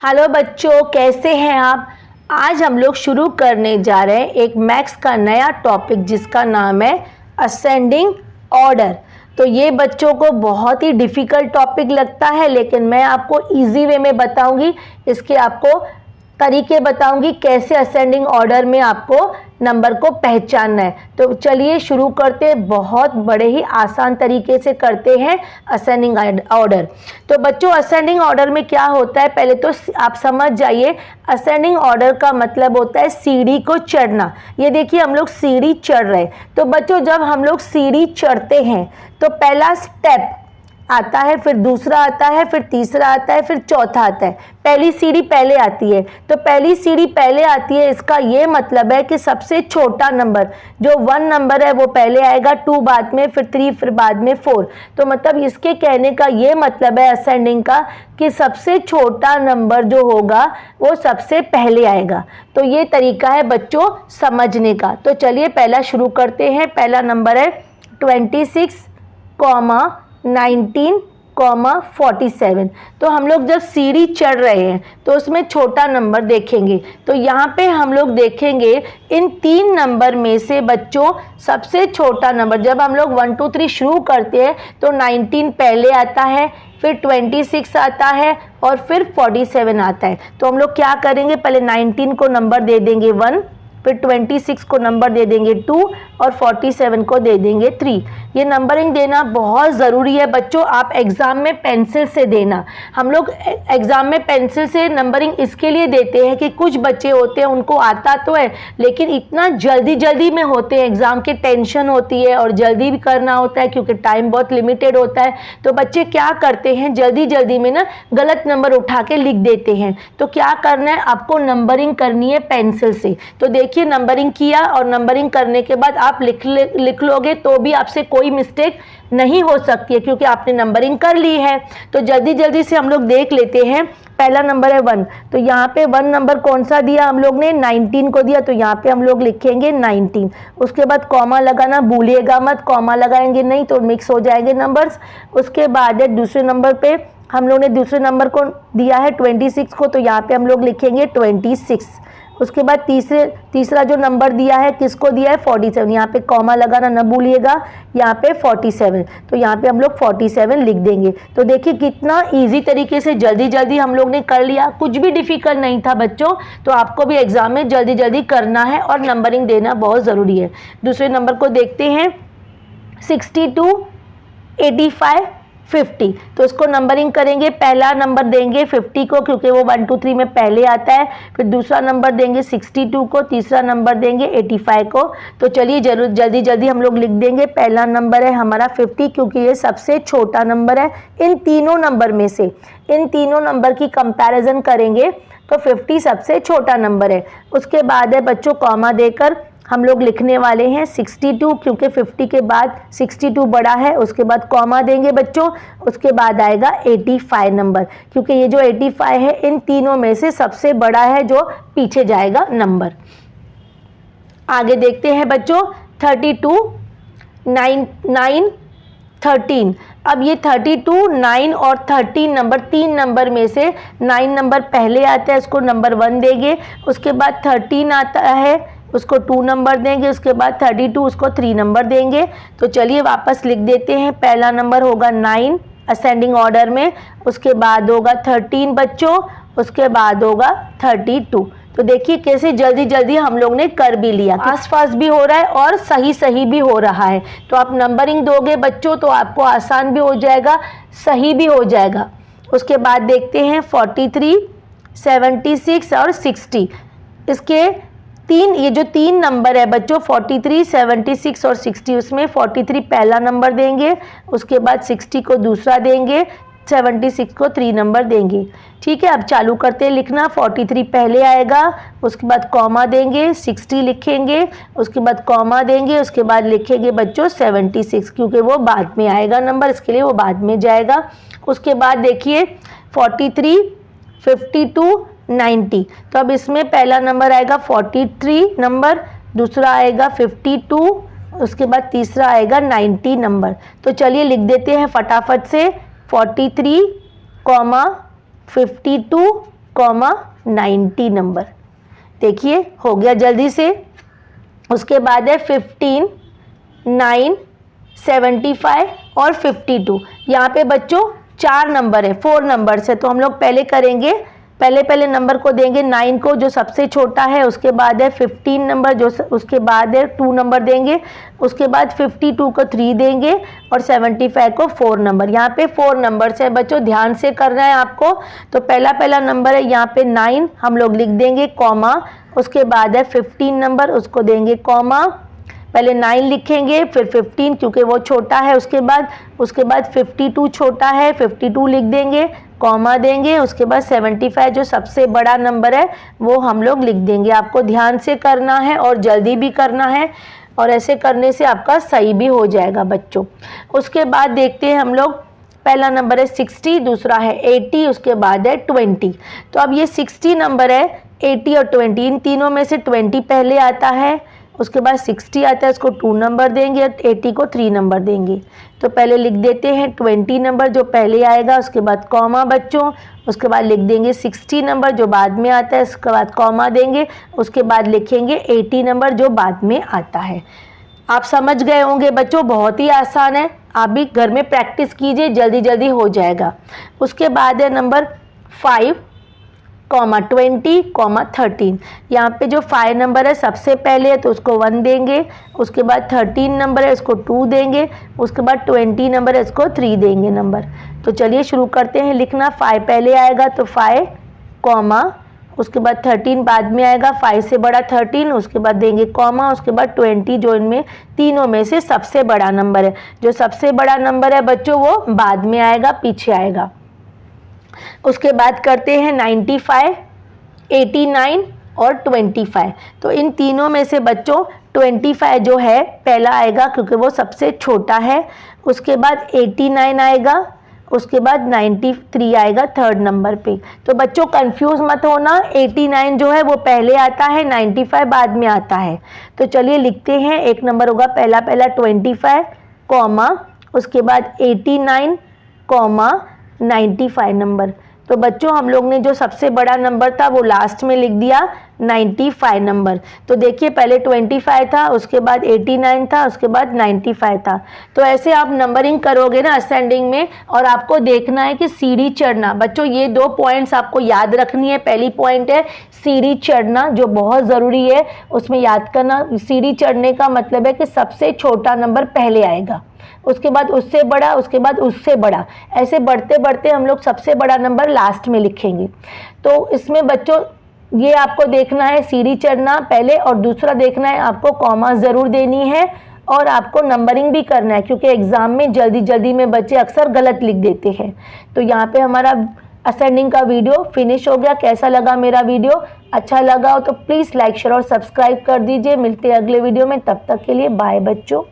Hello बच्चों, कैसे हैं आप। आज हम लोग शुरू करने जा रहे हैं एक मैथ्स का नया टॉपिक जिसका नाम है असेंडिंग ऑर्डर। तो ये बच्चों को बहुत ही डिफ़िकल्ट टॉपिक लगता है, लेकिन मैं आपको इजी वे में बताऊंगी। इसके आपको तरीके बताऊंगी कैसे असेंडिंग ऑर्डर में आपको नंबर को पहचानना है। तो चलिए शुरू करते हैं। बहुत बड़े ही आसान तरीके से करते हैं असेंडिंग ऑर्डर। तो बच्चों, असेंडिंग ऑर्डर में क्या होता है, पहले तो आप समझ जाइए। असेंडिंग ऑर्डर का मतलब होता है सीढ़ी को चढ़ना। ये देखिए, हम लोग सीढ़ी चढ़ रहे हैं। तो बच्चों, जब हम लोग सीढ़ी चढ़ते हैं तो पहला स्टेप आता है, फिर दूसरा आता है, फिर तीसरा आता है, फिर चौथा आता है। पहली सीढ़ी पहले आती है। तो पहली सीढ़ी पहले आती है, इसका ये मतलब है कि सबसे छोटा नंबर जो 1 नंबर है वो पहले आएगा, 2 बाद में, फिर 3, फिर बाद में 4। तो मतलब इसके कहने का ये मतलब है असेंडिंग का कि सबसे छोटा नंबर जो होगा वो सबसे पहले आएगा। तो ये तरीका है बच्चों समझने का। तो चलिए पहला शुरू करते हैं। पहला नंबर है 26, 19, 47। तो हम लोग जब सीढ़ी चढ़ रहे हैं तो उसमें छोटा नंबर देखेंगे। तो यहाँ पे हम लोग देखेंगे इन 3 नंबर में से बच्चों सबसे छोटा नंबर, जब हम लोग 1 2 3 शुरू करते हैं तो 19 पहले आता है, फिर 26 आता है और फिर 47 आता है। तो हम लोग क्या करेंगे, पहले 19 को नंबर दे देंगे 1, फिर 26 को नंबर दे देंगे 2 और 47 को दे देंगे 3। ये नंबरिंग देना बहुत ज़रूरी है बच्चों। आप एग्ज़ाम में पेंसिल से देना। हम लोग एग्ज़ाम में पेंसिल से नंबरिंग इसके लिए देते हैं कि कुछ बच्चे होते हैं उनको आता तो है, लेकिन इतना जल्दी में होते हैं, एग्ज़ाम की टेंशन होती है और जल्दी भी करना होता है क्योंकि टाइम बहुत लिमिटेड होता है। तो बच्चे क्या करते हैं, जल्दी में ना गलत नंबर उठा के लिख देते हैं। तो क्या करना है, आपको नंबरिंग करनी है पेंसिल से। तो देखिए, नंबरिंग किया और नंबरिंग करने के बाद आप लिख लोगे तो भी आपसे कोई मिस्टेक नहीं हो सकती है क्योंकि आपने नंबरिंग कर ली है। तो जल्दी से हम लोग देख लेते हैं। पहला नंबर है 1। तो यहाँ पे 1 नंबर कौन सा दिया हम लोग ने, 19 को दिया। तो यहाँ पे हम लोग लिखेंगे 19। उसके बाद कॉमा लगाना भूलिएगा मत, कॉमा लगाएंगे नहीं तो मिक्स हो जाएंगे नंबर्स। उसके बाद दूसरे नंबर पे हम लोग ने दूसरे नंबर को दिया है 26 को, तो यहाँ पे हम लोग लिखेंगे 26। उसके बाद तीसरा जो नंबर दिया है किसको दिया है, 47। यहाँ पे कॉमा लगाना न भूलिएगा, यहाँ पे 47। तो यहाँ पे हम लोग 47 लिख देंगे। तो देखिए कितना इजी तरीके से जल्दी हम लोग ने कर लिया। कुछ भी डिफिकल्ट नहीं था बच्चों। तो आपको भी एग्जाम में जल्दी करना है और नंबरिंग देना बहुत ज़रूरी है। दूसरे नंबर को देखते हैं 62, 85, 50। तो इसको नंबरिंग करेंगे। पहला नंबर देंगे 50 को क्योंकि वो 1 2 3 में पहले आता है, फिर दूसरा नंबर देंगे 62 को, तीसरा नंबर देंगे 85 को। तो चलिए जल्दी हम लोग लिख देंगे। पहला नंबर है हमारा 50 क्योंकि ये सबसे छोटा नंबर है इन तीनों नंबर में से। इन तीनों नंबर की कंपैरिजन करेंगे तो 50 सबसे छोटा नंबर है। उसके बाद है बच्चों कॉमा देकर हम लोग लिखने वाले हैं 62 क्योंकि 50 के बाद 62 बड़ा है। उसके बाद कॉमा देंगे बच्चों, उसके बाद आएगा 85 नंबर क्योंकि ये जो 85 है इन तीनों में से सबसे बड़ा है जो पीछे जाएगा नंबर। आगे देखते हैं बच्चों 32, 9, 13। अब ये 32, 9 और 13 नंबर, 3 नंबर में से 9 नंबर पहले आता है, इसको नंबर 1 देंगे। उसके बाद 13 आता है, उसको 2 नंबर देंगे। उसके बाद 32 उसको 3 नंबर देंगे। तो चलिए वापस लिख देते हैं। पहला नंबर होगा 9 असेंडिंग ऑर्डर में, उसके बाद होगा 13 बच्चों, उसके बाद होगा 32। तो देखिए कैसे जल्दी हम लोग ने कर भी लिया। फास्ट भी हो रहा है और सही भी हो रहा है। तो आप नंबरिंग दोगे बच्चों तो आपको आसान भी हो जाएगा, सही भी हो जाएगा। उसके बाद देखते हैं 43, 76 और 60। इसके ये जो 3 नंबर है बच्चों 43, 76 और 60, उसमें 43 पहला नंबर देंगे, उसके बाद 60 को दूसरा देंगे, 76 को 3 नंबर देंगे। ठीक है, अब चालू करते हैं लिखना। 43 पहले आएगा, उसके बाद कॉमा देंगे, 60 लिखेंगे, उसके बाद कॉमा देंगे, उसके बाद लिखेंगे बच्चों 76 क्योंकि वो बाद में आएगा नंबर, इसके लिए वो बाद में जाएगा। उसके बाद देखिए 43, 52, 90। तो अब इसमें पहला नंबर आएगा 43 नंबर, दूसरा आएगा 52, उसके बाद तीसरा आएगा 90 नंबर। तो चलिए लिख देते हैं फटाफट से 43, 52, कॉमा 90 नंबर। देखिए हो गया जल्दी से। उसके बाद है 15, 9, 75 और 52। यहाँ पे बच्चों 4 नंबर है, 4 नंबर है। तो हम लोग पहले करेंगे, पहले नंबर को देंगे 9 को जो सबसे छोटा है, उसके बाद है 15 नंबर जो उसके बाद है 2 नंबर देंगे, उसके बाद 52 को 3 देंगे और 75 को 4 नंबर। यहाँ पे 4 नंबर है बच्चों, ध्यान से करना है आपको। तो पहला नंबर है यहाँ पे 9, हम लोग लिख देंगे कॉमा, उसके बाद है 15 नंबर, उसको देंगे कॉमा, पहले 9 लिखेंगे फिर 15 क्योंकि वो छोटा है, उसके बाद 52 छोटा है, 52 लिख देंगे, कॉमा देंगे, उसके बाद 75 जो सबसे बड़ा नंबर है वो हम लोग लिख देंगे। आपको ध्यान से करना है और जल्दी भी करना है, और ऐसे करने से आपका सही भी हो जाएगा बच्चों। उसके बाद देखते हैं हम लोग, पहला नंबर है 60, दूसरा है 80, उसके बाद है 20। तो अब ये 60 नंबर है, 80 और 20, इन तीनों में से 20 पहले आता है, उसके बाद 60 आता है, उसको 2 नंबर देंगे और 80 को 3 नंबर देंगे। तो पहले लिख देते हैं 20 नंबर जो पहले आएगा, उसके बाद कॉमा बच्चों, उसके बाद लिख देंगे 60 नंबर जो बाद में आता है, उसके बाद कॉमा देंगे, उसके बाद लिखेंगे 80 नंबर जो बाद में आता है। आप समझ गए होंगे बच्चों, बहुत ही आसान है, आप भी घर में प्रैक्टिस कीजिए, जल्दी जल्दी हो जाएगा। उसके बाद है नंबर 5, 20, 13। यहाँ पे जो 5 नंबर है सबसे पहले है तो उसको 1 देंगे, उसके बाद 13 नंबर है उसको 2 देंगे, उसके बाद 20 नंबर है इसको 3 देंगे नंबर। तो चलिए शुरू करते हैं लिखना। 5 पहले आएगा तो 5, कॉमा, उसके बाद 13 बाद में आएगा, 5 से बड़ा 13, उसके बाद देंगे कॉमा, उसके बाद 20 जो इनमें तीनों में से सबसे बड़ा नंबर है। जो सबसे बड़ा नंबर है बच्चों वो बाद में आएगा, पीछे आएगा। उसके बाद करते हैं 95, 89 और 25। तो इन तीनों में से बच्चों 25 जो है पहला आएगा क्योंकि वो सबसे छोटा है, उसके बाद 89 आएगा, उसके बाद 93 आएगा 3rd नंबर पे। तो बच्चों कंफ्यूज मत होना, 89 जो है वो पहले आता है, 95 बाद में आता है। तो चलिए लिखते हैं, एक नंबर होगा पहला 25, कॉमा, उसके बाद 89, कॉमा, 95 नंबर। तो बच्चों हम लोग ने जो सबसे बड़ा नंबर था वो लास्ट में लिख दिया 95 नंबर। तो देखिए पहले 25 था, उसके बाद 89 था, उसके बाद 95 था। तो ऐसे आप नंबरिंग करोगे ना असेंडिंग में, और आपको देखना है कि सीढ़ी चढ़ना। बच्चों ये 2 पॉइंट्स आपको याद रखनी है। पहली पॉइंट है सीढ़ी चढ़ना जो बहुत ज़रूरी है, उसमें याद करना। सीढ़ी चढ़ने का मतलब है कि सबसे छोटा नंबर पहले आएगा, उसके बाद उससे बड़ा, उसके बाद उससे बड़ा, ऐसे बढ़ते बढ़ते हम लोग सबसे बड़ा नंबर लास्ट में लिखेंगे। तो इसमें बच्चों ये आपको देखना है सीढ़ी चढ़ना पहले, और दूसरा देखना है आपको कॉमा ज़रूर देनी है, और आपको नंबरिंग भी करना है क्योंकि एग्ज़ाम में जल्दी जल्दी में बच्चे अक्सर गलत लिख देते हैं। तो यहाँ पे हमारा असेंडिंग का वीडियो फिनिश हो गया। कैसा लगा मेरा वीडियो? अच्छा लगा हो तो प्लीज़ लाइक, शेयर और सब्सक्राइब कर दीजिए। मिलते हैं अगले वीडियो में, तब तक के लिए बाय बच्चों।